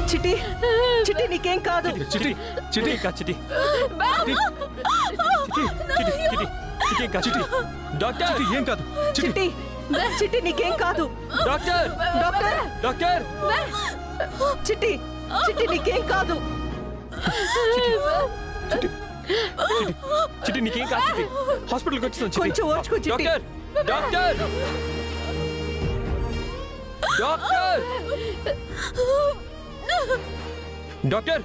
చిటి చిటి నీకేం కాదు. చిటి చిటి కా చిటి చిటి కా చిటి. డాక్టర్ ఏం కాదు. చిటి చిటి నీకేం కాదు. Doctor doctor doctor Chitti Chitti నీకేం కాదు. చిటి చిటి నీకేం కాదు. చిటి హాస్పిటల్కి వచ్చేసాం. కొంచెం ఓర్చుకో Chitti. Doctor doctor doctor doctor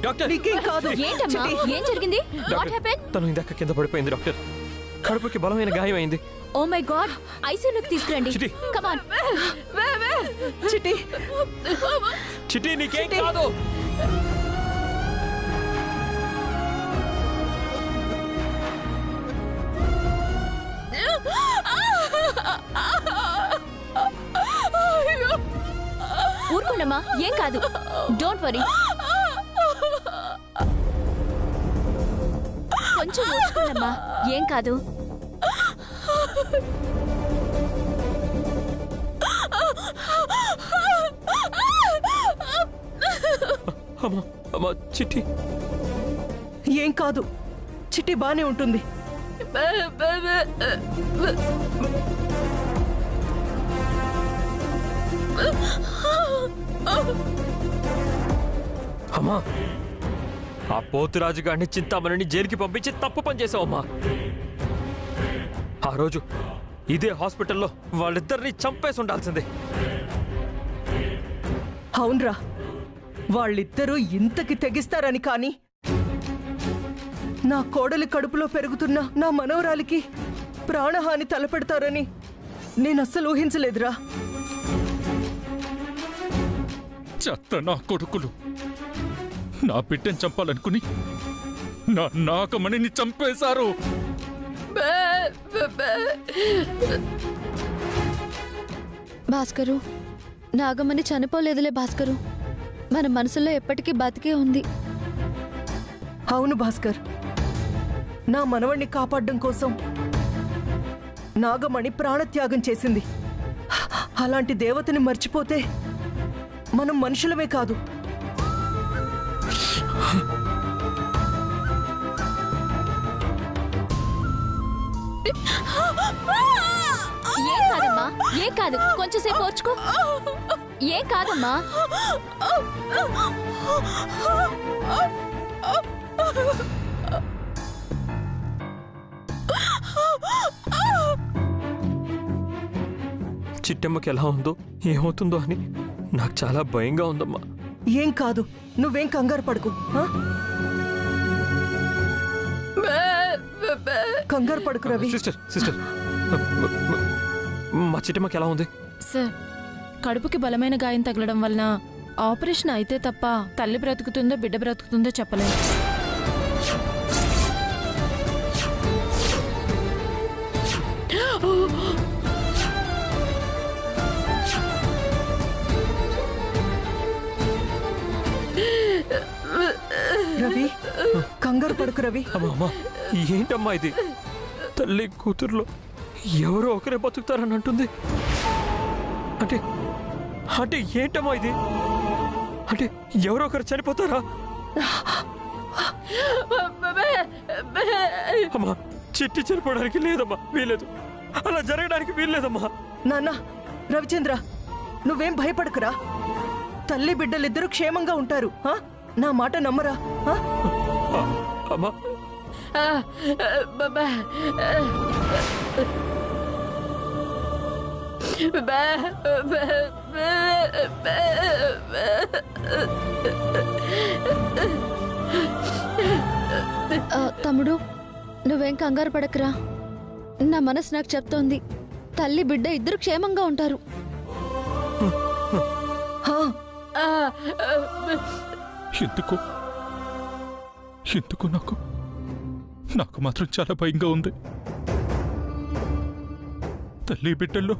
doctor నీకేం కాదు. ఏంటమ్మా ఏం జరిగింది? What happen? తను ఇందాక కింద పడిపోయింది డాక్టర్. కడుపుకి బలమైన గాయం అయింది. ఓ మై గాడ్, ఐసీయూలోకి తీసుకురండి. Chitti come on. చిటి చిటి నీకేం కాదు. ఊరుకోండమ్మా, ఏం కాదు. Don't worry. కొంచెం ఊరుకోండమ్మా, ఏం కాదు. అమ్మా అమ్మా చిట్టి ఏం కాదు. చిట్టి బానే ఉంటుంది. అమ్మా ఆ పోతురాజు గారిని చింతామణిని జైలుకి పంపించి తప్పు పని చేసావమ్మా. ఆ రోజు ఇదే హాస్పిటల్లో వాళ్ళిద్దరిని చంపేసి ఉండాల్సిందే. అవునరా, వాళ్ళిద్దరూ ఇంతకి తెగిస్తారని కాని నా కోడలి కడుపులో పెరుగుతున్న నా మనవరాలికి ప్రాణహాని తలపెడతారని నేనస్సలు ఊహించలేదురా. చెత్త నా కొడుకులు నా బిడ్డని చంపాలనుకుని నా నాగమణిని చంపేశారు. భాస్కరు, నాగమణి చనిపోలేదులే భాస్కరు. మన మనసులో ఎప్పటికీ బతికే ఉంది. అవును భాస్కర్, నా మనవణ్ణి కాపాడడం కోసం నాగమణి ప్రాణత్యాగం చేసింది. అలాంటి దేవతని మర్చిపోతే మనం మనుషులమే కాదు. ఏం కాదమ్మా, ఏం కాదు. కొంచెంసేపు ఓర్చుకో. ఏం కాదమ్మా. చిట్టమ్మకి ఎలా ఉందో ఏమవుతుందో అని నాకు చాలా భయంగా ఉందమ్మా. ఏం కాదు, నువ్వేం కంగారు పడుకు. కంగారు పడుకు రవి. సిస్టర్ సిస్టర్ మా చిట్టమ్మకి ఎలా ఉంది? సార్, కడుపుకి బలమైన గాయం తగలడం వలన ఆపరేషన్ అయితే తప్ప తల్లి బ్రతుకుతుందో బిడ్డ బ్రతుకుతుందో చెప్పలేదు. రవి కంగారు పడుకు రవి. అమ్మా ఏంటమ్మా ఇది? తల్లి కూతురులో ఎవరో ఒకరే బతుకుతారని అంటుంది. అంటే అంటే ఏంటమ్మా ఇది? అంటే ఎవరో ఒకరు చనిపోతారా? అమ్మా చిట్టి చనిపోవడానికి లేదమ్మా, వీలేదు. అలా జరగడానికి వీల్లేదమ్మా. నాన్న రవిచంద్ర, నువ్వేం భయపడకురా. తల్లి బిడ్డలిద్దరూ క్షేమంగా ఉంటారు. నా మాట నమ్మరా? అమ్మా తమ్ముడు, నువ్వేం కంగారు పడకురా. నా మనసు నాకు చెప్తోంది, తల్లి బిడ్డ ఇద్దరు క్షేమంగా ఉంటారు. ఎందుకు ఎందుకు నాకు నాకు మాత్రం చాలా భయంగా ఉంది. తల్లి బిడ్డల్లో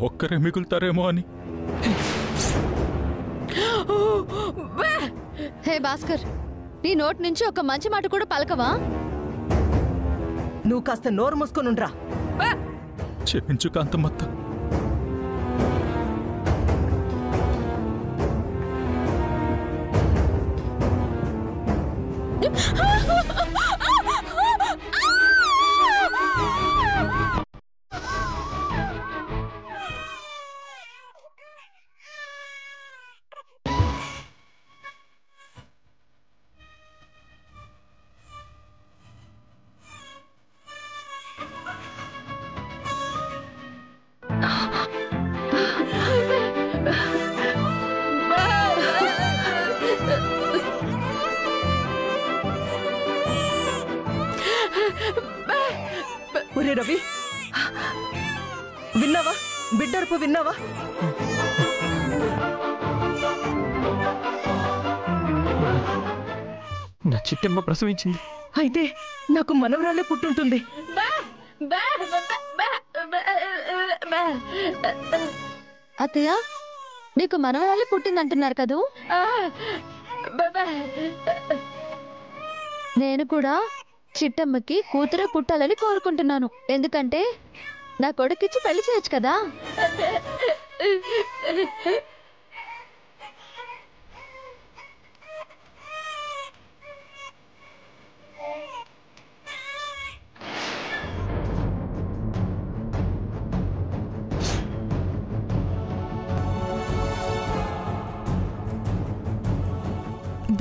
ఒక్కరే మిగులుతారేమో అని. హే భాస్కర్, నీ నోటి నుంచి ఒక మంచి మాట కూడా పలకవా? నువ్వు కాస్త నోరు మూసుకొనుండ్రా. క్షమించు కాంతమ్మత్త. ఒరే రవి, విన్నావా? బిడ్డరుపు విన్నావా? నా చిట్టమ్మ ప్రసవించింది. అయితే నాకు మనవరాలే పుట్టుంటుంది. అత్తయ్య, నీకు మనవరాలి పుట్టిందంటున్నారు కదూ? నేను కూడా చిట్టమ్మకి కూతురే పుట్టాలని కోరుకుంటున్నాను. ఎందుకంటే నా కొడుకిచ్చి పెళ్లి చేయొచ్చు కదా.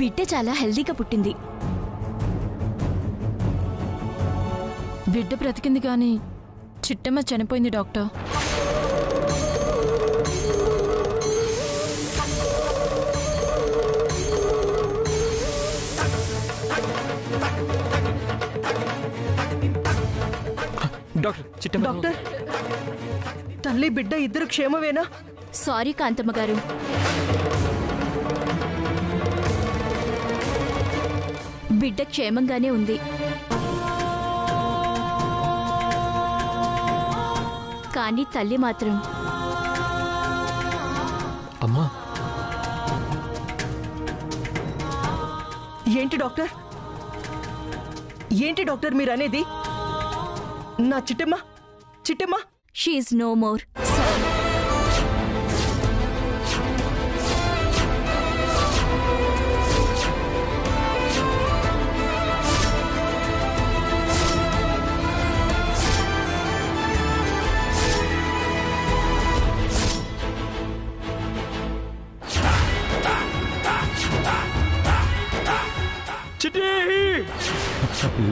బిడ్డ చాలా హెల్దీగా పుట్టింది. బిడ్డ బ్రతికింది కానీ చిట్టమ్మ చనిపోయింది డాక్టర్. డాక్టర్, చిట్టమ్మ. డాక్టర్, తల్లి బిడ్డ ఇద్దరు క్షేమమేనా? సారీ కాంతమ్మ గారు, బిడ్డ క్షేమంగానే ఉంది. కానీ తల్లి మాత్రం. అమ్మా, ఏంటి డాక్టర్? ఏంటి డాక్టర్ మీరు అనేది? నా Chittamma, Chittamma she is no more. Sorry.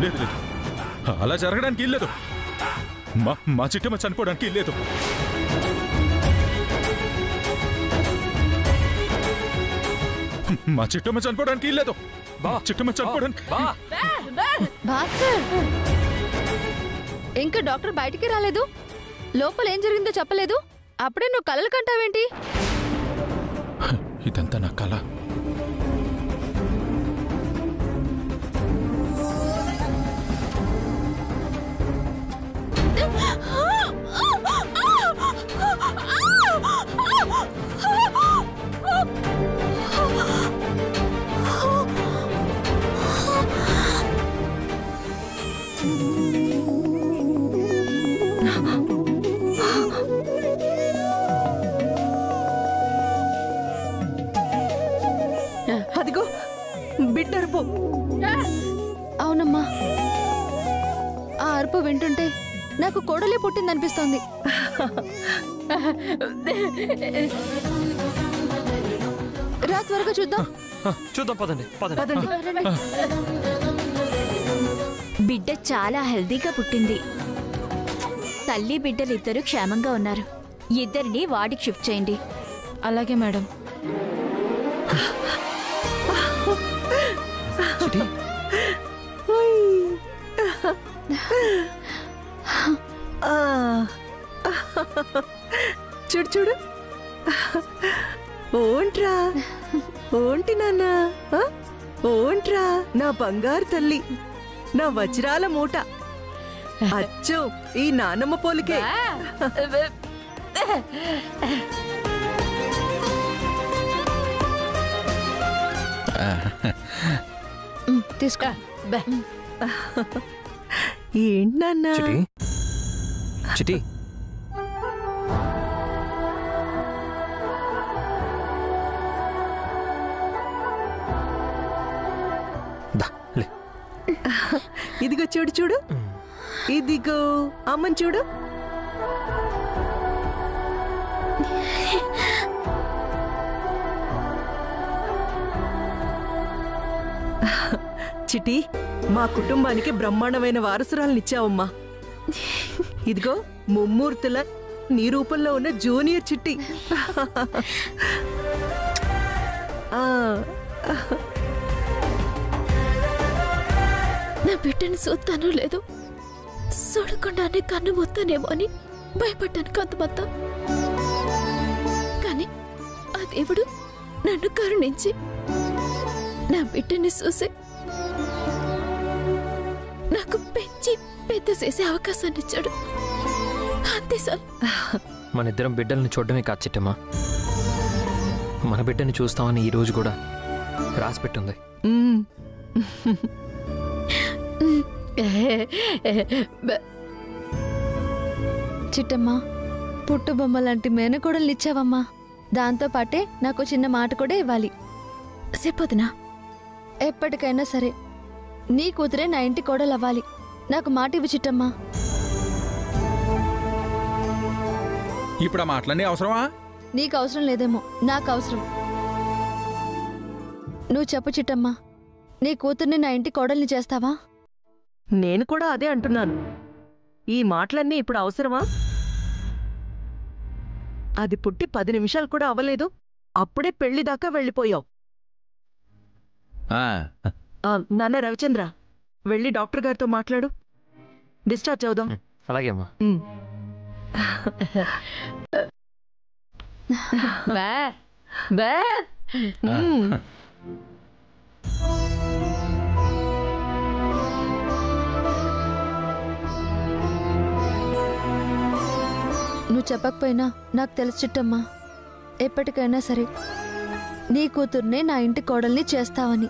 లేదు లేదు, అలా జరగడానికి ఇల్లేదు. మా చిట్టమ్మ చనిపోవడానికి ఇల్లేదు. మా చిట్టమ్మ చనిపోవడానికి ఇల్లేదు. చిట్టమ్మ చనిపోవడానికి. భాస్కర్, ఇంకా డాక్టర్ బయటికి రాలేదు. లోపల ఏం జరిగిందో చెప్పలేదు. అప్పుడే నువ్వు కలలు కంటావేంటి? ఇదంతా నా కళ. అదిగో బిడ్డరుపు. అవునమ్మా, ఆ అరుపు వింటుంటే నాకు కోడలే పుట్టిందనిపిస్తోంది. రా, త్వరగా చూద్దాం. చూద్దాం, పదండి పదండి. పదండి. బిడ్డ చాలా హెల్దీగా పుట్టింది. తల్లి బిడ్డలిద్దరూ క్షేమంగా ఉన్నారు. ఇద్దరిని వార్డుకి షిఫ్ట్ చేయండి. అలాగే మేడం. చూడు చూడు. ఓంట్రా, ఓంటి నాన్న, ఓంట్రా నా బంగారు తల్లి, నా వజ్రాల మూట. అచ్చో ఈ నానమ్మ పోలికే. తీసుకో. ఏంటి నాన్న? చిటి, ఇదిగో చూడు చూడు. ఇదిగో అమ్మని చూడు. చిటి, మా కుటుంబానికి బ్రహ్మాండమైన వారసురాలనిచ్చావమ్మా. ఇదిగో ముమ్మూర్తుల నీ రూపంలో ఉన్న జూనియర్ చిట్టి. నా బిడ్డని చూస్తాను లేదు, చూడకుండానే కన్ను మూస్తానేమో అని భయపడ్డాను కొంతమంది. కానీ ఆ దేవుడు నన్ను కరుణించి నా బిడ్డని చూసి నాకు పెంచి పెద్ద చేసే అవకాశాన్ని ఇచ్చాడు. అంతే సార్. మన ఇద్దరం బిడ్డల్ని చూడడమే కాదు చిట్టమ్మా, మన బిడ్డని చూస్తామని ఈ రోజు కూడా రాసిపెట్టుంది. చిట్టమ్మా, పుట్టు బొమ్మ లాంటి మేనకోడలు ఇచ్చావమ్మా. దాంతో పాటే నాకు చిన్న మాట కూడా ఇవ్వాలి. చెప్పొద్దునా? ఎప్పటికైనా సరే నీ కూతురే నా ఇంటి కోడలు అవ్వాలి. నాకు మాట ఇవ్వు చిట్టమ్మా. ఇప్పుడు ఆ మాటలన్నీ అవసరమా? నీకు అవసరం లేదేమో, నాకు అవసరం. నువ్వు చెప్పు చిట్టమ్మా, నీ కూతుర్ని నా ఇంటి కోడల్ని చేస్తావా? నేను కూడా అదే అంటున్నాను. ఈ మాటలన్నీ ఇప్పుడు అవసరమా? అది పుట్టి 10 నిమిషాలు కూడా అవ్వలేదు, అప్పుడే పెళ్లి దాకా వెళ్ళిపోయావు. నాన్న రవిచంద్ర, వెళ్ళి డాక్టర్ గారితో మాట్లాడు. డిశ్చార్జ్ అవుదాం. అలాగే అమ్మా. నువ్వు చెప్పకపోయినా నాకు తెలుసు చిట్టమ్మా, ఎప్పటికైనా సరే నీ కూతుర్నే నా ఇంటి కోడల్ని చేస్తావని.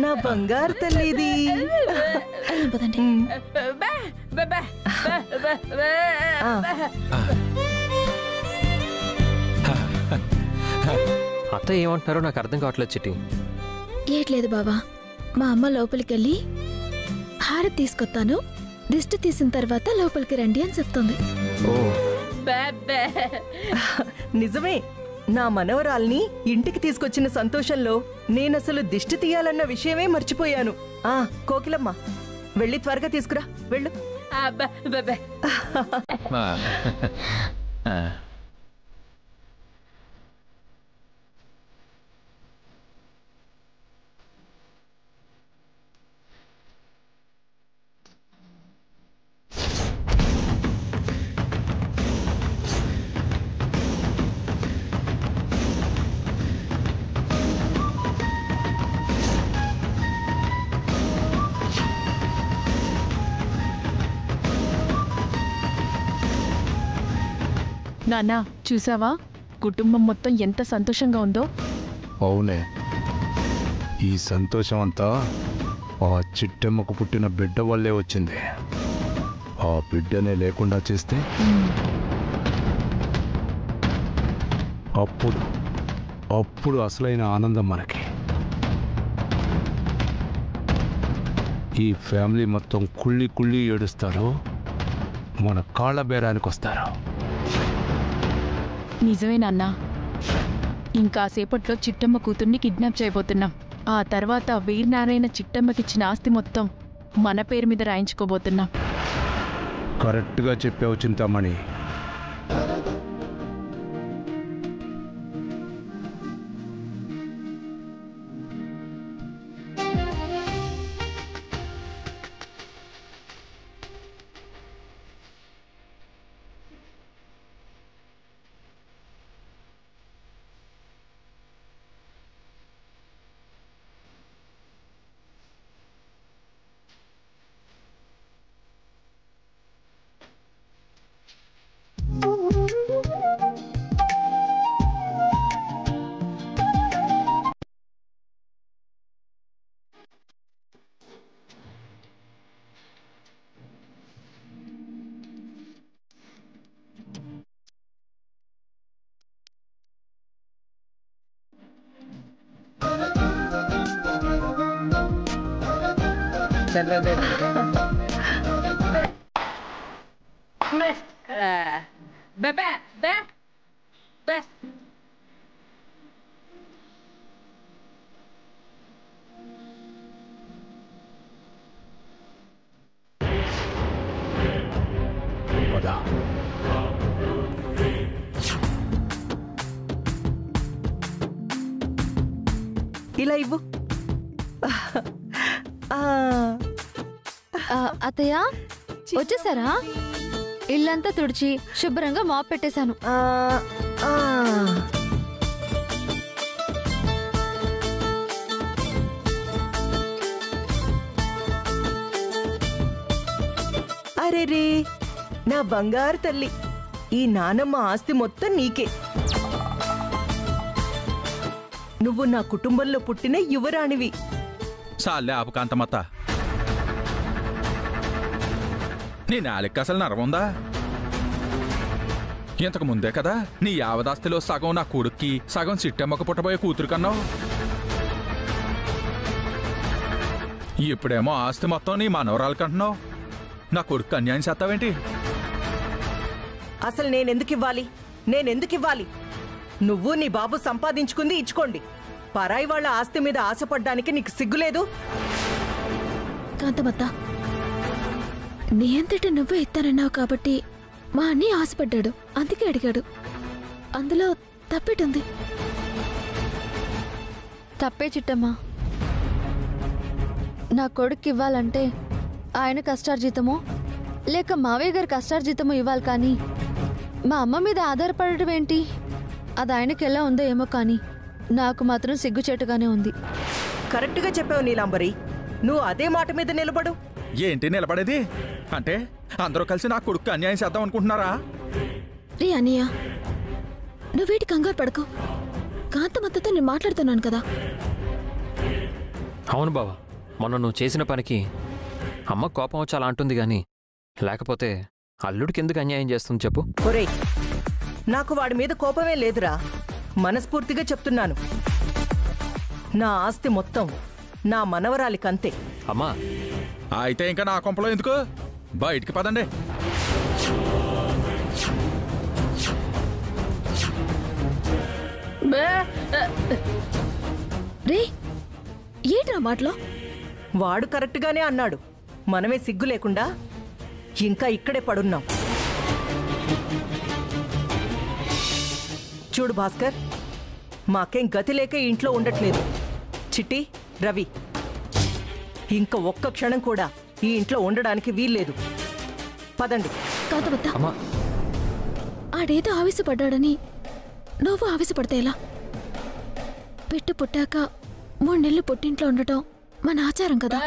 నా బంగారు తల్లిది. అత్త ఏమంటున్నారో నాకు అర్థం కావట్లేదు చిట్టి. ఏట్లేదు బాబా, మా అమ్మ లోపలికెళ్ళి హారతి తీసుకొస్తాను, దిష్టి తీసిన తర్వాత లోపలికి రండి అని చెప్తుంది. నిజమే, నా మనవరాల్ని ఇంటికి తీసుకొచ్చిన సంతోషంలో నేనసలు దిష్టి తీయాలన్న విషయమే మర్చిపోయాను. కోకిలమ్మ, వెళ్ళి త్వరగా తీసుకురా, వెళ్ళు. నాన్నా, చూసావా కుటుంబం మొత్తం ఎంత సంతోషంగా ఉందో? అవునే, ఈ సంతోషం అంతా ఆ చిట్టెమ్మకు పుట్టిన బిడ్డ వల్లే వచ్చింది. ఆ బిడ్డనే లేకుండా చేస్తే అప్పుడు అసలైన ఆనందం మనకి. ఈ ఫ్యామిలీ మొత్తం కుళ్ళి కుళ్ళి ఏడుస్తారు, మన కాళ్ళ బేరానికి వస్తారు. నిజమే నాన్నా, ఇంకాసేపట్లో చిట్టమ్మ కూతుర్ని కిడ్నాప్ చేయబోతున్నాం. ఆ తర్వాత వీరనారాయణ చిట్టమ్మకిచ్చిన ఆస్తి మొత్తం మన పేరు మీద రాయించుకోబోతున్నాం. కరెక్ట్గా చెప్పావు చింతామణి. పద. ఇలా ఇవ్వు. ఆ, అత్తయ్య వచ్చేసారా? ఇల్లంతా తుడిచి శుభ్రంగా మాప్ పెట్టేశాను. ఆ, ఆ. అరెరే, నా బంగారు తల్లి, ఈ నానమ్మ ఆస్తి మొత్తం నీకే. నువ్వు నా కుటుంబంలో పుట్టిన యువరాణివి. సాలే ఆపు కాంతమత్త. నీ నాలిక అసలు నరముందా? ఇంతకు ముందే కదా నీ యావదాస్తిలో సగం నా కొడుక్కి, సగం చిట్టమ్మకు పుట్టబోయే కూతురు కన్నావు. ఇప్పుడేమో ఆస్తి మొత్తం నీ మనవరాలకంటున్నావు. నా కొడుకు అన్యాయం చేస్తావేంటి? అసలు నేనెందుకు ఇవ్వాలి? నువ్వు నీ బాబు సంపాదించుకుంది ఇచ్చుకోండి. పరాయి వాళ్ళ ఆస్తి మీద ఆశపడ్డానికి నీకు సిగ్గులేదు? కాంతమత్త, నీ అంతటా నువ్వే ఇస్తానన్నావు కాబట్టి మా అన్నయ్య ఆశపడ్డాడు, అందుకే అడిగాడు. అందులో తప్పేటుంది. తప్పే చిట్టమ్మా. నా కొడుకు ఇవ్వాలంటే ఆయన కష్టార్జితమో లేక మావయ్య గారి కష్టార్జితమో ఇవ్వాలి, కానీ మా అమ్మ మీద ఆధారపడటం ఏంటి? అది ఆయనకి ఎలా ఉందో ఏమో, కానీ నాకు మాత్రం సిగ్గుచేటుగానే ఉంది. కరెక్ట్గా చెప్పావు నీలాంబరి. నువ్వు అదే మాట మీద నిలబడు. ఏంటి నిలబడేది? అంటే అందరూ కలిసి నా కొడుకు అన్యాయం చేద్దాం అనుకుంటున్నారా? రే అన్నయ్య, నువ్వేటి కంగారు పడకు. కాంతమత్తతో నేను మాట్లాడుతున్నాను కదా. అవును బావా, మొన్న నువ్వు చేసిన పనికి అమ్మ కోపం వచ్చి అలా అంటుంది, గాని లేకపోతే అల్లుడికి ఎందుకు అన్యాయం చేస్తుంది చెప్పు? ఒరేయ్, నాకు వాడి మీద కోపమే లేదురా. మనస్ఫూర్తిగా చెప్తున్నాను. నా ఆస్తి మొత్తం నా మనవరాలికంతే. అమ్మా, అయితే ఇంకా నా కొంపలో ఎందుకు? బయటికి పదండి. రే, ఏంటి నా మాటలో? వాడు కరెక్ట్గానే అన్నాడు. మనమే సిగ్గు లేకుండా ఇంకా ఇక్కడే పడున్నాం. చూడు భాస్కర్, మాకేం గతి లేక ఈ ఇంట్లో ఉండట్లేదు. చిట్టి, రవి, ఇంకా ఒక్క క్షణం కూడా ఈ ఇంట్లో ఉండడానికి వీల్లేదు. పదండి. కాంతమత్త, అమ్మా, ఆడేదో ఆవేశపడ్డాడని నువ్వు ఆవేశపడితే ఎలా? పెట్టు పుట్టాక 3 నెలలు పుట్టింట్లో ఉండటం మన ఆచారం కదా.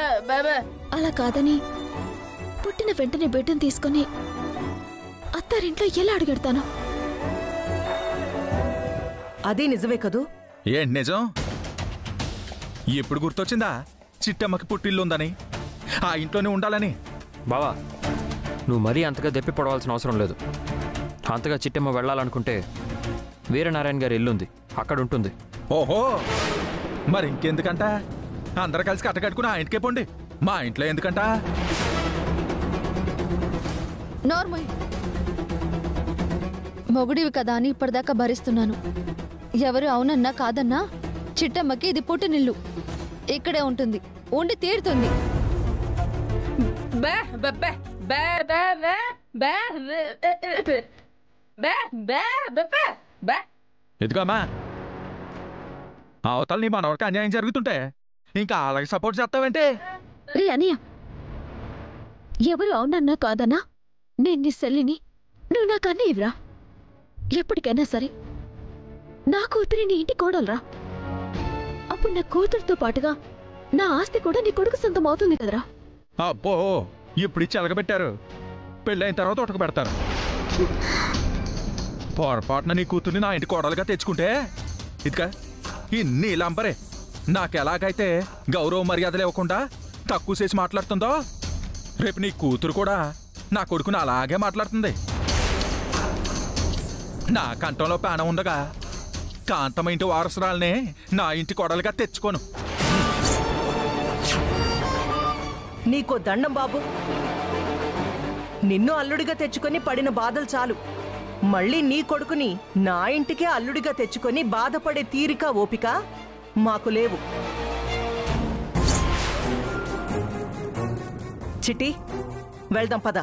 అలా కాదని పుట్టిన వెంటనే బిడ్డను తీసుకుని అత్తారింట్లో ఎలా అడుగెడతాను? అది నిజమే కదూ? ఏంటి నిజం? ఇప్పుడు గుర్తొచ్చిందా చిట్టమ్మకి పుట్టిల్లుందని, ఆ ఇంట్లోనే ఉండాలని? బావా, నువ్వు మరీ అంతగా దెప్పి పడవలసిన అవసరం లేదు. అంతగా చిట్టమ్మ వెళ్ళాలనుకుంటే వీరనారాయణ గారి ఇల్లుంది, అక్కడ ఉంటుంది. ఓహో, మరి ఇంకెందుకంట? అందరు కలిసి కట్టకట్టుకుని ఆ ఇంటికే పోండి. మా ఇంట్లో ఎందుకంట? నోర్మోయ్, మొగుడివి కదా అని ఇప్పటిదాకా భరిస్తున్నాను. ఎవరు అవునన్నా కాదన్నా చిట్టమ్మకి ఇది పుట్టినిల్లు. ఇక్కడే ఉంటుంది, ఉండి తీరుతుంది. ఎందుకమ్మా అవతల నీ మనవరికి అన్యాయం జరుగుతుంటే ఇంకా అలాగే సపోర్ట్ చేస్తావంటే? రే అన్నయ్య, ఎవరు అవునన్నా కాదన్నా నేను నీ సెల్లిని, నువ్వు నాకు అన్నయ్యరా. ఎప్పటికైనా సరే నా కూతురి నీ ఇంటి కోడలరా. అప్పుడు నా కూతురుతో పాటుగా నా ఆస్తి కూడా నీ కొడుకు సొంతం అవుతుంది కదరా. అబ్బో, ఇప్పుడు ఇచ్చి ఎలగబెట్టారు. పెళ్ళైన తర్వాత ఉటక పెడతారు. పొరపాటున నీ కూతుర్ని నా ఇంటి కోడలుగా తెచ్చుకుంటే ఇదిగా ఈ నీలాంబరే నాకెలాగైతే గౌరవ మర్యాదలు ఇవ్వకుండా తక్కువ చేసి మాట్లాడుతుందో, రేపు నీ కూతురు కూడా నా కొడుకుని అలాగే మాట్లాడుతుంది. నా కంఠంలో ప్రాణం ఉండగా కాంతమ్మ ఇంటి వారసురాల్ని నా ఇంటి కోడలుగా తెచ్చుకోను. నీకో దండం బాబు. నిన్ను అల్లుడిగా తెచ్చుకొని పడిన బాధలు చాలు. మళ్ళీ నీ కొడుకుని నా ఇంటికే అల్లుడిగా తెచ్చుకొని బాధపడే తీరిక ఓపిక మాకు లేవు. చిట్టి, వెళ్దాం పద.